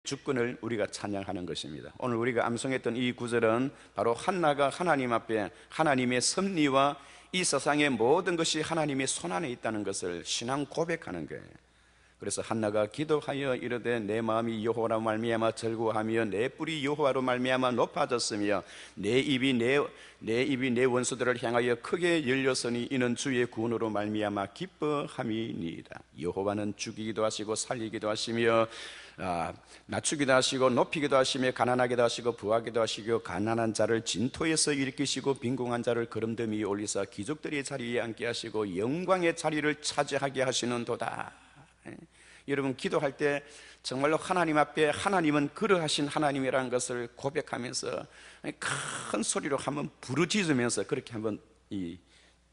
주권을 우리가 찬양하는 것입니다. 오늘 우리가 암송했던 이 구절은 바로 한나가 하나님 앞에 하나님의 섭리와 이 세상의 모든 것이 하나님의 손안에 있다는 것을 신앙 고백하는 거예요. 그래서 한나가 기도하여 이르되 내 마음이 여호와로 말미암아 즐거워하며 내 뿔이 여호와로 말미암아 높아졌으며 내 입이 내 원수들을 향하여 크게 열렸으니 이는 주의 구원으로 말미암아 기뻐함이니이다. 여호와는 죽이기도 하시고 살리기도 하시며 낮추기도 하시고 높이기도 하시며 가난하기도 하시고 부하기도 하시고 가난한 자를 진토에서 일으키시고 빈궁한 자를 거름더 위에 올리사 기족들의 자리에 앉게 하시고 영광의 자리를 차지하게 하시는도다. 여러분, 기도할 때 정말로 하나님 앞에 하나님은 그러하신 하나님이라는 것을 고백하면서 큰 소리로 한번 부르짖으면서 그렇게 한번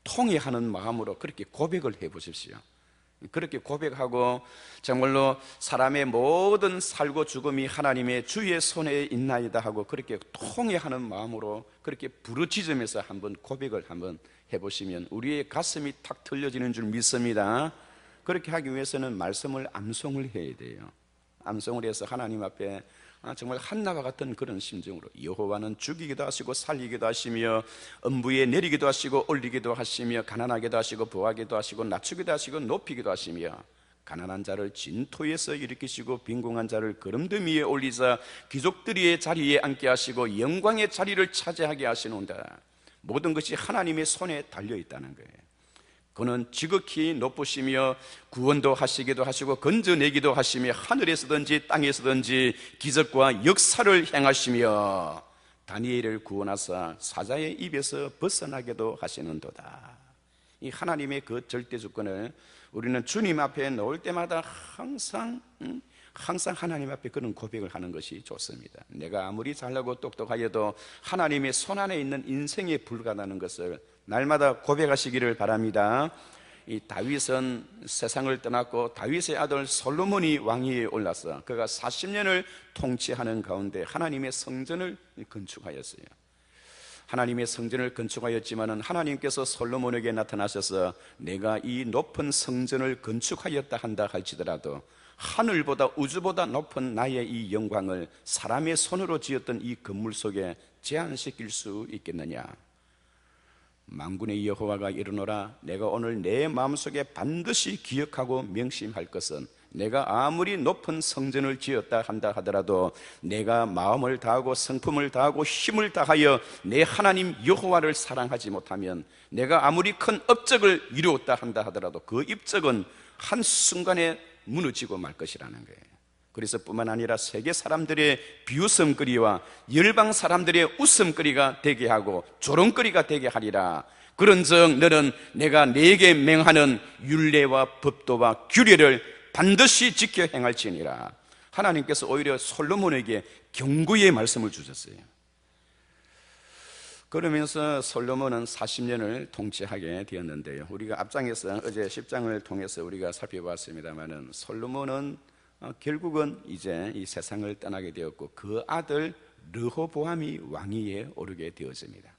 통회하는 마음으로 그렇게 고백을 해 보십시오. 그렇게 고백하고 정말로 사람의 모든 살고 죽음이 하나님의 주의 손에 있나이다 하고 그렇게 통회하는 마음으로 그렇게 부르짖으면서 한번 고백을 한번 해보시면 우리의 가슴이 탁 틀려지는 줄 믿습니다. 그렇게 하기 위해서는 말씀을 암송을 해야 돼요. 암송을 해서 하나님 앞에 정말 한나와 같은 그런 심정으로 여호와는 죽이기도 하시고 살리기도 하시며 음부에 내리기도 하시고 올리기도 하시며 가난하게도 하시고 부하기도 하시고 낮추기도 하시고 높이기도 하시며 가난한 자를 진토에서 일으키시고 빈궁한 자를 거름더 위에 올리사 귀족들의 자리에 앉게 하시고 영광의 자리를 차지하게 하시는다. 모든 것이 하나님의 손에 달려있다는 거예요. 그는 지극히 높으시며 구원도 하시기도 하시고 건져내기도 하시며 하늘에서든지 땅에서든지 기적과 역사를 행하시며 다니엘을 구원하사 사자의 입에서 벗어나게도 하시는도다. 이 하나님의 그 절대 주권을 우리는 주님 앞에 놓을 때마다 항상 하나님 앞에 그런 고백을 하는 것이 좋습니다. 내가 아무리 잘나고 똑똑하여도 하나님의 손안에 있는 인생에 불과하다는 것을 날마다 고백하시기를 바랍니다. 이 다윗은 세상을 떠났고 다윗의 아들 솔로몬이 왕위에 올라서 그가 40년을 통치하는 가운데 하나님의 성전을 건축하였어요. 하나님의 성전을 건축하였지만은 하나님께서 솔로몬에게 나타나셔서 내가 이 높은 성전을 건축하였다 한다 할지라도 하늘보다 우주보다 높은 나의 이 영광을 사람의 손으로 지었던 이 건물 속에 제한시킬 수 있겠느냐? 만군의 여호와가 이르노라 내가 오늘 내 마음속에 반드시 기억하고 명심할 것은 내가 아무리 높은 성전을 지었다 한다 하더라도 내가 마음을 다하고 성품을 다하고 힘을 다하여 내 하나님 여호와를 사랑하지 못하면 내가 아무리 큰 업적을 이루었다 한다 하더라도 그 업적은 한순간에 무너지고 말 것이라는 거예요. 그래서 뿐만 아니라 세계 사람들의 비웃음거리와 열방 사람들의 웃음거리가 되게 하고 조롱거리가 되게 하리라. 그런즉 너는 내가 네게 맹하는 율례와 법도와 규례를 반드시 지켜 행할지니라. 하나님께서 오히려 솔로몬에게 경고의 말씀을 주셨어요. 그러면서 솔로몬은 40년을 통치하게 되었는데요, 우리가 앞장에서 어제 10장을 통해서 우리가 살펴봤습니다마는 솔로몬은 결국은 이제 이 세상을 떠나게 되었고 그 아들 르호보암이 왕위에 오르게 되었습니다.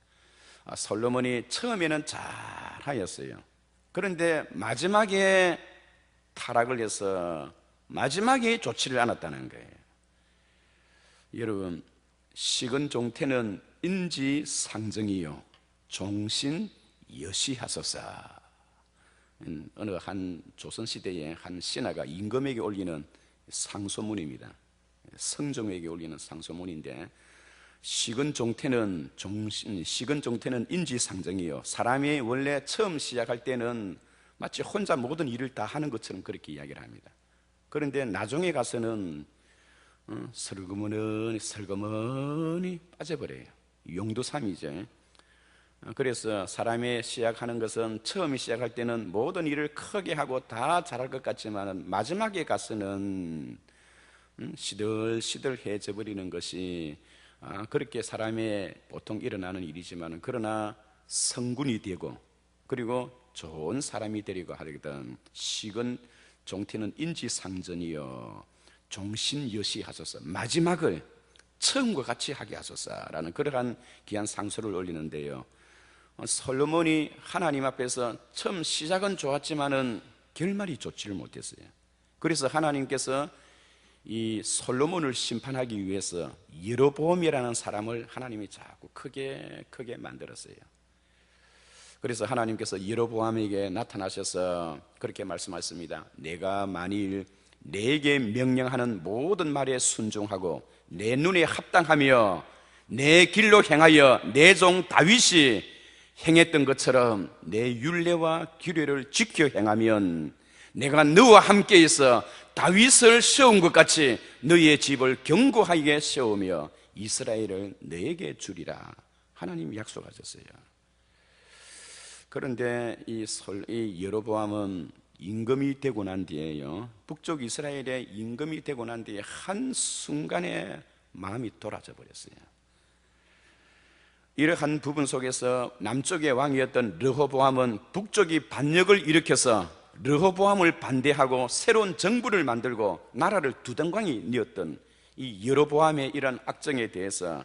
솔로몬이 처음에는 잘하였어요. 그런데 마지막에 타락을 해서 마지막에 좋지를 않았다는 거예요. 여러분, 식은 종태는 인지상정이요 종신 여시하소서. 어느 한 조선시대에 한 신하가 임금에게 올리는 상소문입니다. 성종에게 올리는 상소문인데 식은 종태는 인지상정이요, 사람이 원래 처음 시작할 때는 마치 혼자 모든 일을 다 하는 것처럼 그렇게 이야기를 합니다. 그런데 나중에 가서는 설거머니 빠져버려요. 용두삼이죠. 그래서 사람이 시작하는 것은 처음 시작할 때는 모든 일을 크게 하고 다 잘할 것 같지만 마지막에 가서는 시들시들해져 버리는 것이 그렇게 사람의 보통 일어나는 일이지만 그러나 성군이 되고 그리고 좋은 사람이 되려고 하거든 식은 종태는 인지상전이요 종신여시하소서, 마지막을 처음과 같이 하게 하소서라는 그러한 귀한 상소를 올리는데요, 솔로몬이 하나님 앞에서 처음 시작은 좋았지만은 결말이 좋지를 못했어요. 그래서 하나님께서 이 솔로몬을 심판하기 위해서 여로보암이라는 사람을 하나님이 자꾸 크게 만들었어요. 그래서 하나님께서 여로보암에게 나타나셔서 그렇게 말씀하셨습니다. 내가 만일 내게 명령하는 모든 말에 순종하고 내 눈에 합당하며 내 길로 행하여 내 종 다윗이 행했던 것처럼 내 율례와 규례를 지켜 행하면 내가 너와 함께 있어 다윗을 세운 것 같이 너의 집을 견고하게 세우며 이스라엘을 너에게 주리라. 하나님이 약속하셨어요. 그런데 이 여로보암은 임금이 되고 난 뒤에요, 북쪽 이스라엘의 임금이 되고 난 뒤에 한순간에 마음이 돌아져 버렸어요. 이러한 부분 속에서 남쪽의 왕이었던 르호보암은 북쪽이 반역을 일으켜서 르호보암을 반대하고 새로운 정부를 만들고 나라를 두동강이 뉘었던 이 여로보암의 이런 악정에 대해서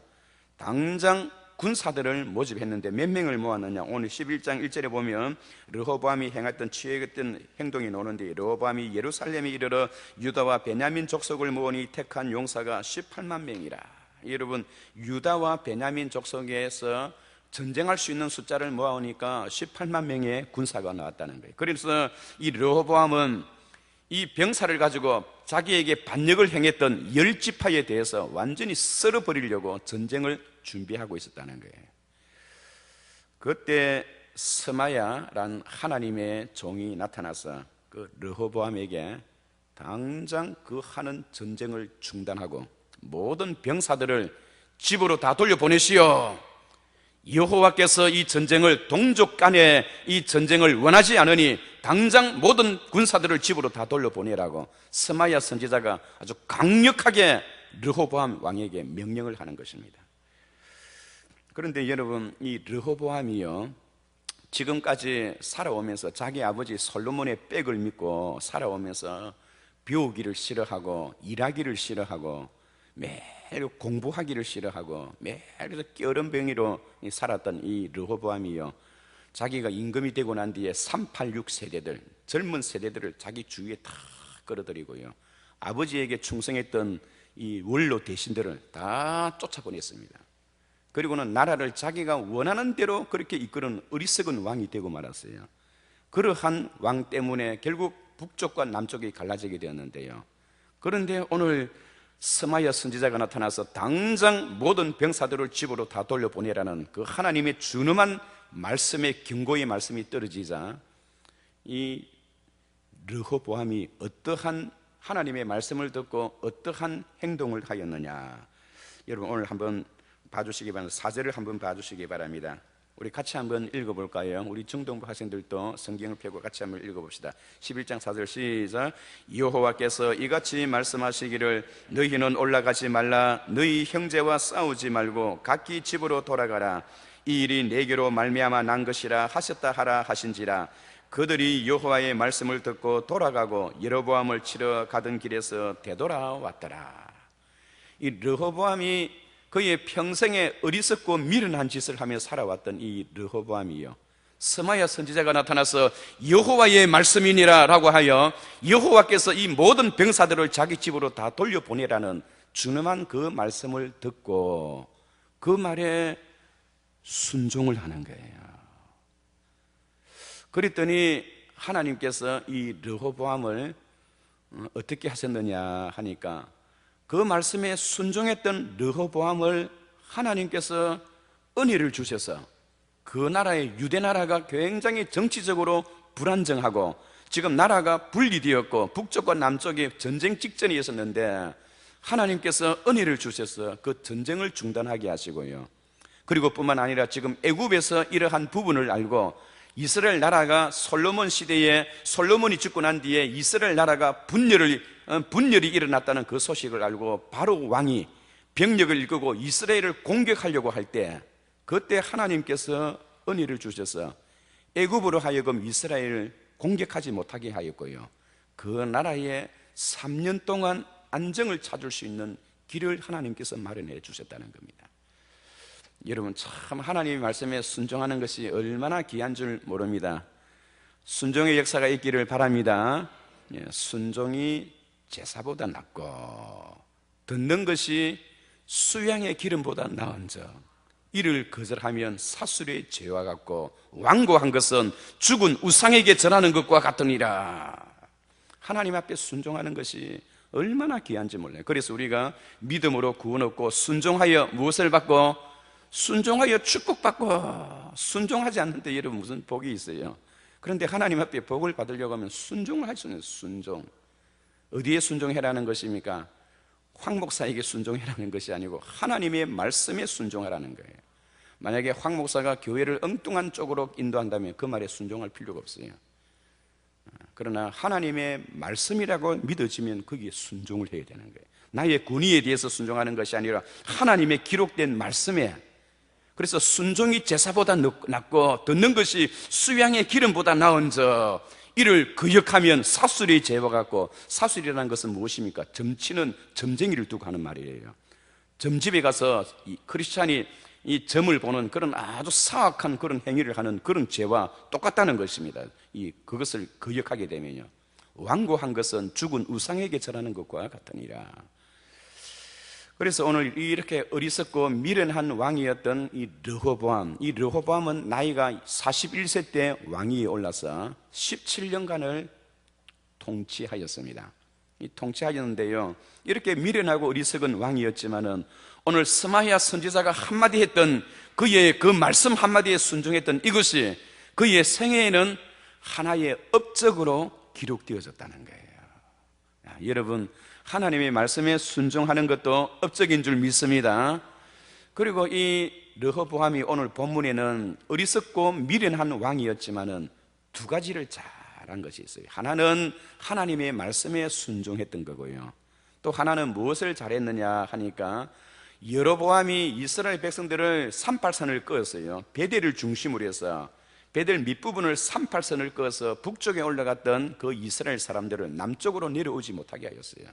당장 군사들을 모집했는데 몇 명을 모았느냐? 오늘 11장 1절에 보면 르호보암이 행했던 취했던 행동이 나오는데, 르호보암이 예루살렘에 이르러 유다와 베냐민 족속을 모으니 택한 용사가 18만 명이라. 여러분, 유다와 베냐민 족속에서 전쟁할 수 있는 숫자를 모아오니까 18만 명의 군사가 나왔다는 거예요. 그래서 이 르호보암은 이 병사를 가지고 자기에게 반역을 행했던 10지파에 대해서 완전히 썰어버리려고 전쟁을 준비하고 있었다는 거예요. 그때 스마야라는 하나님의 종이 나타나서 그 르호보암에게 당장 그 하는 전쟁을 중단하고 모든 병사들을 집으로 다 돌려보내시오. 여호와께서 이 전쟁을, 동족 간에 이 전쟁을 원하지 않으니 당장 모든 군사들을 집으로 다 돌려보내라고 스마야 선지자가 아주 강력하게 르호보암 왕에게 명령을 하는 것입니다. 그런데 여러분, 이 르호보암이요, 지금까지 살아오면서 자기 아버지 솔로몬의 백을 믿고 살아오면서 배우기를 싫어하고 일하기를 싫어하고 매일 공부하기를 싫어하고 매일 그래서 껴런뱅이로 살았던 이 르호보암이요, 자기가 임금이 되고 난 뒤에 386 세대들, 젊은 세대들을 자기 주위에 다 끌어들이고요, 아버지에게 충성했던 이 원로 대신들을 다 쫓아보냈습니다. 그리고는 나라를 자기가 원하는 대로 그렇게 이끄는 어리석은 왕이 되고 말았어요. 그러한 왕 때문에 결국 북쪽과 남쪽이 갈라지게 되었는데요, 그런데 오늘 스마야 선지자가 나타나서 당장 모든 병사들을 집으로 다 돌려보내라는 그 하나님의 준엄한 말씀의 경고의 말씀이 떨어지자 이 르호보암이 어떠한 하나님의 말씀을 듣고 어떠한 행동을 하였느냐, 여러분 오늘 한번 봐주시기 바랍니다. 4절을 한번 봐주시기 바랍니다. 우리 같이 한번 읽어볼까요? 우리 중동부 학생들도 성경을 펴고 같이 한번 읽어봅시다. 11장 4절 시작. 여호와께서 이같이 말씀하시기를 너희는 올라가지 말라. 너희 형제와 싸우지 말고 각기 집으로 돌아가라. 이 일이 내게로 말미암아 난 것이라 하셨다 하라 하신지라. 그들이 여호와의 말씀을 듣고 돌아가고 여로보암을 치러 가던 길에서 되돌아왔더라. 이 르호보암이 그의 평생에 어리석고 미련한 짓을 하며 살아왔던 이 르호보암이요, 스마야 선지자가 나타나서 여호와의 말씀이니라 라고 하여 여호와께서 이 모든 병사들을 자기 집으로 다 돌려보내라는 준엄한 그 말씀을 듣고 그 말에 순종을 하는 거예요. 그랬더니 하나님께서 이 르호보암을 어떻게 하셨느냐 하니까, 그 말씀에 순종했던 르호보암을 하나님께서 은혜를 주셔서 그 나라의 유대 나라가 굉장히 정치적으로 불안정하고 지금 나라가 분리되었고 북쪽과 남쪽이 전쟁 직전에 있었는데 하나님께서 은혜를 주셔서 그 전쟁을 중단하게 하시고요, 그리고 뿐만 아니라 지금 애굽에서 이러한 부분을 알고 이스라엘 나라가 솔로몬 시대에 솔로몬이 죽고 난 뒤에 이스라엘 나라가 분열이 일어났다는 그 소식을 알고 바로 왕이 병력을 이끌고 이스라엘을 공격하려고 할 때 그때 하나님께서 은혜를 주셔서 애굽으로 하여금 이스라엘을 공격하지 못하게 하였고요, 그 나라에 3년 동안 안정을 찾을 수 있는 길을 하나님께서 마련해 주셨다는 겁니다. 여러분, 참 하나님의 말씀에 순종하는 것이 얼마나 귀한 줄 모릅니다. 순종의 역사가 있기를 바랍니다. 순종이 제사보다 낫고 듣는 것이 수양의 기름보다 나은즉 이를 거절하면 사술의 죄와 같고 완고한 것은 죽은 우상에게 절하는 것과 같으니라. 하나님 앞에 순종하는 것이 얼마나 귀한지 몰라요. 그래서 우리가 믿음으로 구원 얻고 순종하여 무엇을 받고? 순종하여 축복받고. 순종하지 않는데 여러분 무슨 복이 있어요? 그런데 하나님 앞에 복을 받으려고 하면 순종을 할 수 있는 순종. 어디에 순종해라는 것입니까? 황 목사에게 순종해라는 것이 아니고 하나님의 말씀에 순종하라는 거예요. 만약에 황 목사가 교회를 엉뚱한 쪽으로 인도한다면 그 말에 순종할 필요가 없어요. 그러나 하나님의 말씀이라고 믿어지면 거기에 순종을 해야 되는 거예요. 나의 권위에 대해서 순종하는 것이 아니라 하나님의 기록된 말씀에. 그래서 순종이 제사보다 낫고 듣는 것이 수양의 기름보다 나은즉 이를 거역하면 사술의 죄와 같고, 사술이라는 것은 무엇입니까? 점치는 점쟁이를 두고 하는 말이에요. 점집에 가서 이 크리스찬이 이 점을 보는 그런 아주 사악한 그런 행위를 하는 그런 죄와 똑같다는 것입니다. 그것을 거역하게 되면요, 완고한 것은 죽은 우상에게 절하는 것과 같으니라. 그래서 오늘 이렇게 어리석고 미련한 왕이었던 이 르호보암은 나이가 41세 때 왕위에 올라서 17년간을 통치하였습니다. 통치하였는데요, 이렇게 미련하고 어리석은 왕이었지만은 오늘 스마야 선지자가 한마디 했던 그의 그 말씀 한마디에 순종했던 이것이 그의 생애에는 하나의 업적으로 기록되어졌다는 거예요. 여러분, 하나님의 말씀에 순종하는 것도 업적인 줄 믿습니다. 그리고 이 르호보암이 오늘 본문에는 어리석고 미련한 왕이었지만은 두 가지를 잘한 것이 있어요. 하나는 하나님의 말씀에 순종했던 거고요, 또 하나는 무엇을 잘했느냐 하니까 여로보암이 이스라엘 백성들을 38선을 그었어요. 베델을 중심으로 해서 베델 밑부분을 38선을 그어서 북쪽에 올라갔던 그 이스라엘 사람들을 남쪽으로 내려오지 못하게 하였어요.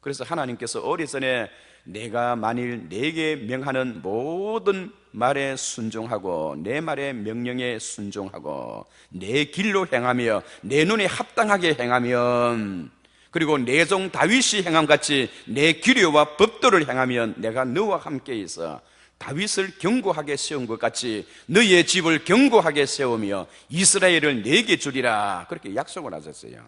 그래서 하나님께서 오래전에 내가 만일 내게 명하는 모든 말에 순종하고 내 말의 명령에 순종하고 내 길로 행하며 내 눈에 합당하게 행하면, 그리고 내 종 다윗이 행함같이 내 규례와 법도를 행하면 내가 너와 함께 있어 다윗을 견고하게 세운 것 같이 너의 집을 견고하게 세우며 이스라엘을 내게 주리라, 그렇게 약속을 하셨어요.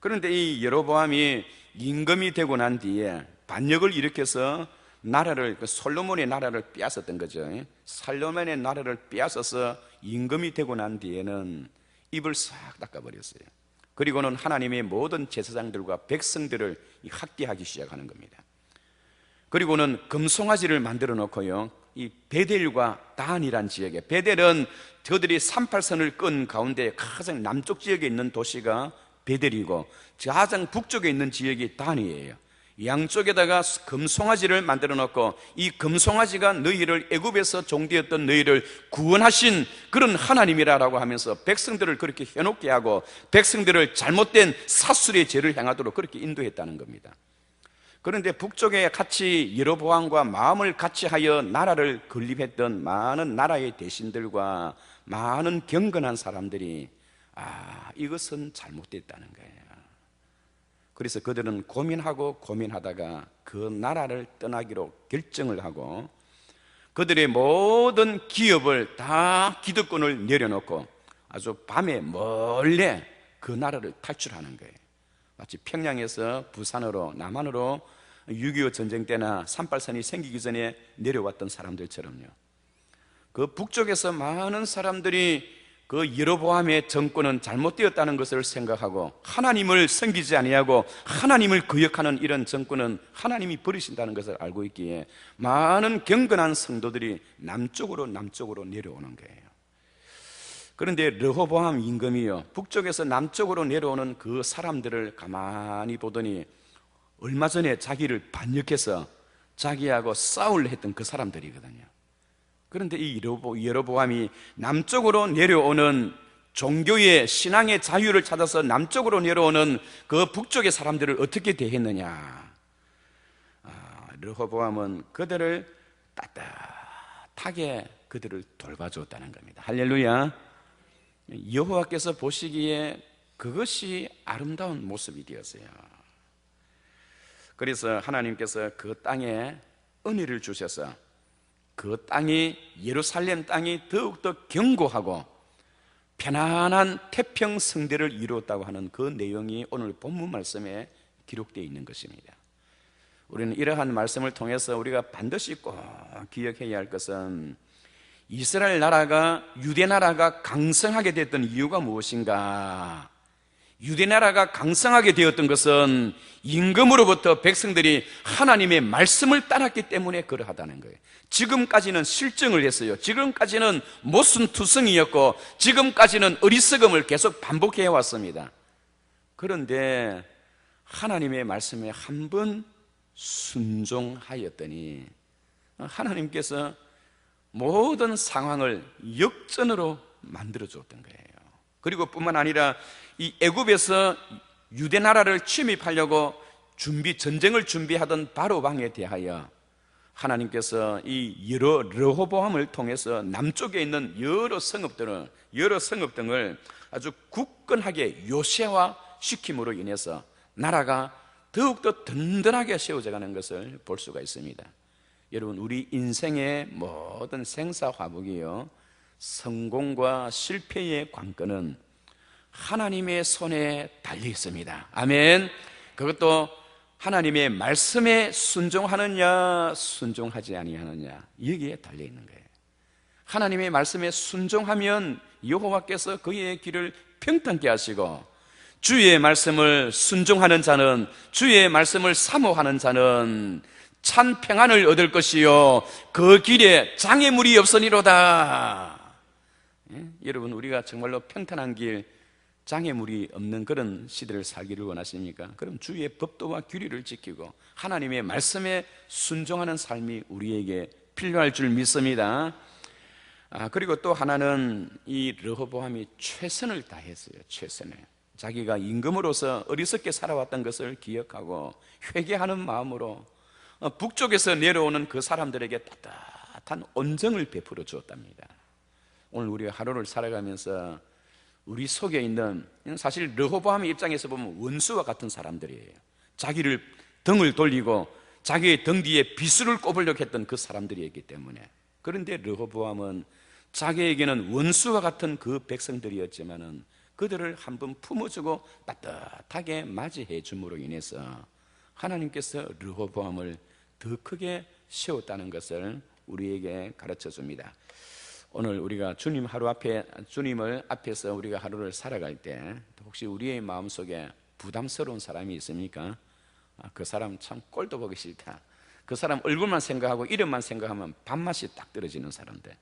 그런데 이 여로보암이 임금이 되고 난 뒤에 반역을 일으켜서 나라를, 솔로몬의 나라를 빼앗았던 거죠. 솔로몬의 나라를 빼앗아서 임금이 되고 난 뒤에는 입을 싹 닦아버렸어요. 그리고는 하나님의 모든 제사장들과 백성들을 학대하기 시작하는 겁니다. 그리고는 금송아지를 만들어 놓고요, 이 베델과 단이란 지역에, 베델은 저들이 38선을 끈 가운데 가장 남쪽 지역에 있는 도시가 베델이고 가장 북쪽에 있는 지역이 단이에요. 양쪽에다가 금송아지를 만들어 놓고 이 금송아지가 너희를 애굽에서 종되었던 너희를 구원하신 그런 하나님이라고 하면서 백성들을 그렇게 해놓게 하고 백성들을 잘못된 사술의 죄를 행하도록 그렇게 인도했다는 겁니다. 그런데 북쪽에 같이 여로보암과 마음을 같이 하여 나라를 건립했던 많은 나라의 대신들과 많은 경건한 사람들이 이것은 잘못됐다는 거예요. 그래서 그들은 고민하다가 그 나라를 떠나기로 결정을 하고 그들의 모든 기업을 다 기득권을 내려놓고 아주 밤에 몰래 그 나라를 탈출하는 거예요. 마치 평양에서 부산으로, 남한으로 6.25 전쟁 때나 38선이 생기기 전에 내려왔던 사람들처럼요, 그 북쪽에서 많은 사람들이 그 여로보암의 정권은 잘못되었다는 것을 생각하고 하나님을 섬기지 아니하고 하나님을 거역하는 이런 정권은 하나님이 버리신다는 것을 알고 있기에 많은 경건한 성도들이 남쪽으로 내려오는 거예요. 그런데 르호보암 임금이요, 북쪽에서 남쪽으로 내려오는 그 사람들을 가만히 보더니 얼마 전에 자기를 반역해서 자기하고 싸우려 했던 그 사람들이거든요. 그런데 이 여로보암이 남쪽으로 내려오는 종교의 신앙의 자유를 찾아서 남쪽으로 내려오는 그 북쪽의 사람들을 어떻게 대했느냐? 르호보암은 그들을 따뜻하게 그들을 돌봐주었다는 겁니다. 할렐루야. 여호와께서 보시기에 그것이 아름다운 모습이 되었어요. 그래서 하나님께서 그 땅에 은혜를 주셔서 그 땅이, 예루살렘 땅이 더욱더 견고하고 편안한 태평 성대를 이루었다고 하는 그 내용이 오늘 본문 말씀에 기록되어 있는 것입니다. 우리는 이러한 말씀을 통해서 우리가 반드시 꼭 기억해야 할 것은 이스라엘 나라가, 유대 나라가 강성하게 됐던 이유가 무엇인가? 유대 나라가 강성하게 되었던 것은 임금으로부터 백성들이 하나님의 말씀을 따랐기 때문에 그러하다는 거예요. 지금까지는 실증을 했어요. 지금까지는 모순투성이었고 지금까지는 어리석음을 계속 반복해 왔습니다. 그런데 하나님의 말씀에 한 번 순종하였더니 하나님께서 모든 상황을 역전으로 만들어 줬던 거예요. 그리고 뿐만 아니라 이 애굽에서 유대 나라를 침입하려고 전쟁을 준비하던 바로 왕에 대하여 하나님께서 이 르호보암을 통해서 남쪽에 있는 여러 성읍 등을 아주 굳건하게 요새화 시킴으로 인해서 나라가 더욱더 든든하게 세워져가는 것을 볼 수가 있습니다. 여러분, 우리 인생의 모든 생사화복이요, 성공과 실패의 관건은 하나님의 손에 달려 있습니다. 아멘. 그것도 하나님의 말씀에 순종하느냐 순종하지 아니하느냐, 여기에 달려 있는 거예요. 하나님의 말씀에 순종하면 여호와께서 그의 길을 평탄케 하시고, 주의 말씀을 순종하는 자는, 주의 말씀을 사모하는 자는 참 평안을 얻을 것이요 그 길에 장애물이 없으니로다. 여러분, 우리가 정말로 평탄한 길, 장애물이 없는 그런 시대를 살기를 원하십니까? 그럼 주의 법도와 규례를 지키고 하나님의 말씀에 순종하는 삶이 우리에게 필요할 줄 믿습니다. 그리고 또 하나는 이 르호보암이 최선을 다했어요. 최선을. 자기가 임금으로서 어리석게 살아왔던 것을 기억하고 회개하는 마음으로 북쪽에서 내려오는 그 사람들에게 따뜻한 온정을 베풀어 주었답니다. 오늘 우리가 하루를 살아가면서 우리 속에 있는, 사실 르호보암의 입장에서 보면 원수와 같은 사람들이에요. 자기를 등을 돌리고 자기의 등 뒤에 비수를 꼽으려고 했던 그 사람들이었기 때문에. 그런데 르호보암은 자기에게는 원수와 같은 그 백성들이었지만은 그들을 한번 품어주고 따뜻하게 맞이해 줌으로 인해서 하나님께서 르호보암을 더 크게 세웠다는 것을 우리에게 가르쳐 줍니다. 오늘 우리가 주님을 앞에서 우리가 하루를 살아갈 때 혹시 우리의 마음속에 부담스러운 사람이 있습니까? 그 사람 참 꼴도 보기 싫다, 그 사람 얼굴만 생각하고 이름만 생각하면 밥맛이 딱 떨어지는 사람들,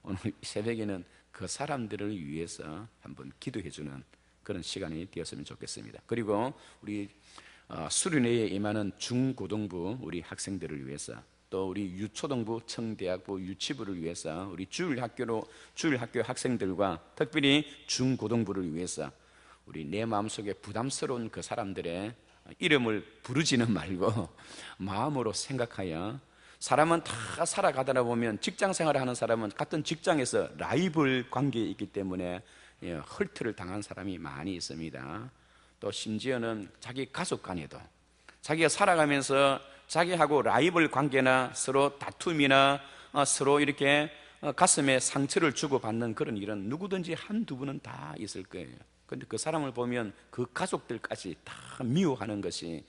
오늘 새벽에는 그 사람들을 위해서 한번 기도해 주는 그런 시간이 되었으면 좋겠습니다. 그리고 우리 수련회에 임하는 중고등부 우리 학생들을 위해서, 또 우리 유초등부, 청대학부, 유치부를 위해서, 우리 주일학교 학생들과 특별히 중고등부를 위해서 우리 내 마음속에 부담스러운 그 사람들의 이름을 부르지는 말고 마음으로 생각하여, 사람은 다 살아가다 보면 직장생활을 하는 사람은 같은 직장에서 라이벌 관계에 있기 때문에 헐트를 당한 사람이 많이 있습니다. 또 심지어는 자기 가족 간에도 자기가 살아가면서 자기하고 라이벌 관계나 서로 다툼이나 서로 이렇게 가슴에 상처를 주고받는 그런 일은 누구든지 한두 분은 다 있을 거예요. 그런데 그 사람을 보면 그 가족들까지 다 미워하는 것이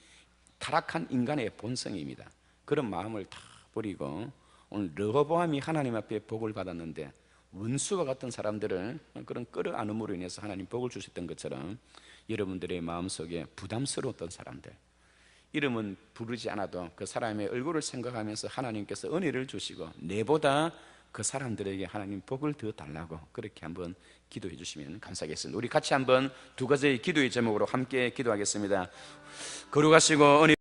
타락한 인간의 본성입니다. 그런 마음을 다 버리고 오늘 르호보암이 하나님 앞에 복을 받았는데 원수와 같은 사람들을 그런 끌어안음으로 인해서 하나님 복을 주셨던 것처럼 여러분들의 마음속에 부담스러웠던 사람들, 이름은 부르지 않아도 그 사람의 얼굴을 생각하면서 하나님께서 은혜를 주시고 내보다 그 사람들에게 하나님 복을 더 달라고 그렇게 한번 기도해 주시면 감사하겠습니다. 우리 같이 한번 두 가지의 기도의 제목으로 함께 기도하겠습니다. 거룩하시고 은혜